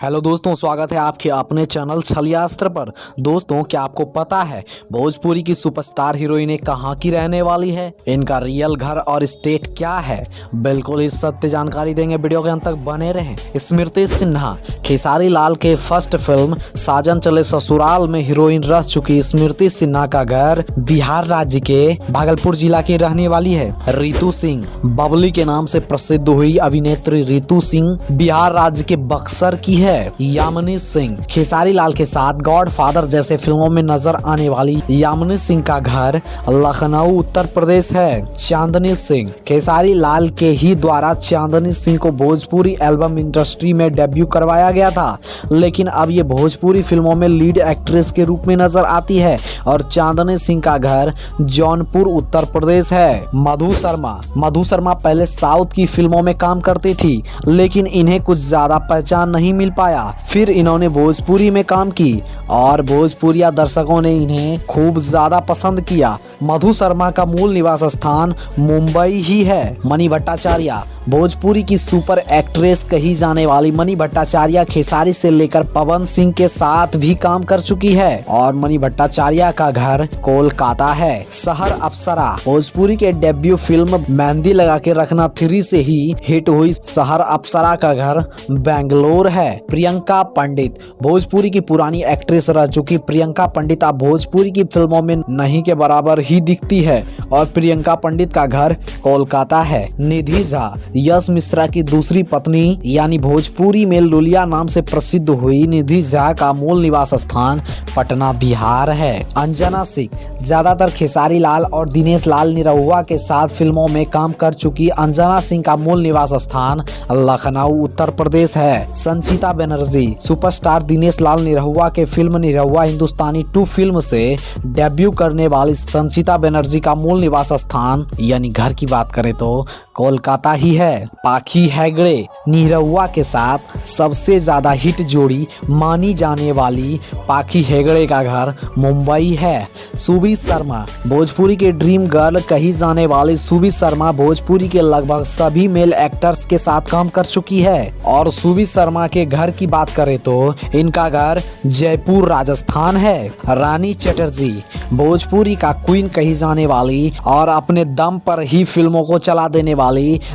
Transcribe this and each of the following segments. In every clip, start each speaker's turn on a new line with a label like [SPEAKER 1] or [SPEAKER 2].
[SPEAKER 1] Hello दोस्तों, स्वागत है आपके अपने चैनल छलियास्त्र पर। दोस्तों, क्या आपको पता है भोजपुरी की सुपरस्टार हीरोइन कहाँ की रहने वाली है, इनका रियल घर और स्टेट क्या है? बिल्कुल इस सत्य जानकारी देंगे, वीडियो के अंत तक बने रहें। स्मृति सिन्हा। खेसारी लाल के फर्स्ट फिल्म साजन चले ससुराल में हीरोइन रह चुकी स्मृति सिन्हा का घर बिहार राज्य के भागलपुर जिला की रहने वाली है। रितु सिंह। बबली के नाम से प्रसिद्ध हुई अभिनेत्री रितु सिंह बिहार राज्य के बक्सर की है। यामिनी सिंह। खेसारी लाल के साथ गॉडफादर जैसे फिल्मों में नजर आने वाली यामिनी सिंह का घर लखनऊ उत्तर प्रदेश है। चांदनी सिंह। खेसारी लाल के ही द्वारा चांदनी सिंह को भोजपुरी एल्बम इंडस्ट्री में डेब्यू करवाया गया था, लेकिन अब ये भोजपुरी फिल्मों में लीड एक्ट्रेस के रूप में नजर आती है और चांदनी सिंह का घर जौनपुर उत्तर प्रदेश है। मधु शर्मा। मधु शर्मा पहले साउथ की फिल्मों में काम करती थी, लेकिन इन्हें कुछ ज्यादा पहचान नहीं मिल पाया। फिर इन्होंने भोजपुरी में काम की और भोजपुरिया दर्शकों ने इन्हें खूब ज्यादा पसंद किया। मधु शर्मा का मूल निवास स्थान मुंबई ही है। मणि भट्टाचार्य। भोजपुरी की सुपर एक्ट्रेस कही जाने वाली मणि भट्टाचार्य खेसारी से लेकर पवन सिंह के साथ भी काम कर चुकी है और मणि भट्टाचार्य का घर कोलकाता है। शहर अप्सरा। भोजपुरी के डेब्यू फिल्म मेहंदी लगा के रखना 3 से ही हिट हुई शहर अप्सरा का घर बेंगलोर है। प्रियंका पंडित। भोजपुरी की पुरानी एक्ट्रेस रह चुकी प्रियंका पंडित अब भोजपुरी की फिल्मों में नहीं के बराबर ही दिखती है और प्रियंका पंडित का घर कोलकाता है। निधि झा। यश मिश्रा की दूसरी पत्नी यानी भोजपुरी में लुलिया नाम से प्रसिद्ध हुई निधि झा का मूल निवास स्थान पटना बिहार है। अंजना सिंह। ज्यादातर खेसारी लाल और दिनेश लाल निरहुआ के साथ फिल्मों में काम कर चुकी अंजना सिंह का मूल निवास स्थान लखनऊ उत्तर प्रदेश है। संचिता बनर्जी। सुपरस्टार दिनेश लाल निरहुआ के फिल्म निरहुआ हिंदुस्तानी 2 फिल्म से डेब्यू करने वाली संचिता बनर्जी का मूल निवास स्थान यानी घर की बात करें तो कोलकाता ही है। पाखी हेगड़े। निरहुआ के साथ सबसे ज्यादा हिट जोड़ी मानी जाने वाली पाखी हेगड़े का घर मुंबई है। सुबी शर्मा। भोजपुरी के ड्रीम गर्ल कही जाने वाली सुबी शर्मा भोजपुरी के लगभग सभी मेल एक्टर्स के साथ काम कर चुकी है और सुबी शर्मा के घर की बात करें तो इनका घर जयपुर राजस्थान है। रानी चटर्जी। भोजपुरी का क्वीन कही जाने वाली और अपने दम पर ही फिल्मों को चला देने वाली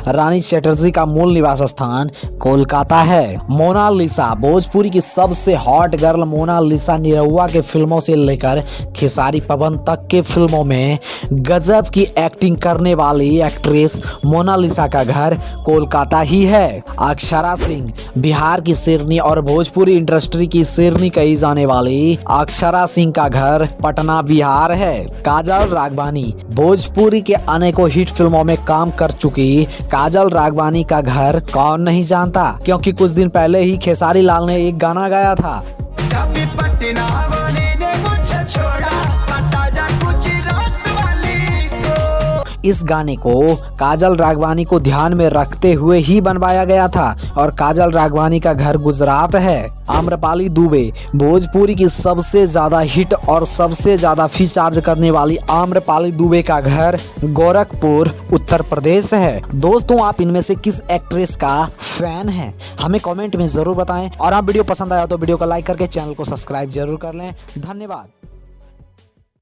[SPEAKER 1] रानी चटर्जी का मूल निवास स्थान कोलकाता है। मोनालिसा। भोजपुरी की सबसे हॉट गर्ल मोनालिसा निरहुआ के फिल्मों से लेकर खेसारी पवन तक के फिल्मों में गजब की एक्टिंग करने वाली एक्ट्रेस मोनालिसा का घर कोलकाता ही है। अक्षरा सिंह। बिहार की शेरनी और भोजपुरी इंडस्ट्री की शेरनी कही जाने वाली अक्षरा सिंह का घर पटना बिहार है। काजल राघवानी। भोजपुरी के अनेकों हिट फिल्मों में काम कर चुकी काजल राघवानी का घर कौन नहीं जानता, क्योंकि कुछ दिन पहले ही खेसारी लाल ने एक गाना गाया था। इस गाने को काजल राघवानी को ध्यान में रखते हुए ही बनवाया गया था और काजल राघवानी का घर गुजरात है। आम्रपाली दुबे। भोजपुरी की सबसे ज्यादा हिट और सबसे ज्यादा फी चार्ज करने वाली आम्रपाली दुबे का घर गोरखपुर उत्तर प्रदेश है। दोस्तों, आप इनमें से किस एक्ट्रेस का फैन हैं हमें कमेंट में जरूर बताएं और आप वीडियो पसंद आया तो वीडियो को लाइक करके चैनल को सब्सक्राइब जरूर कर लें। धन्यवाद।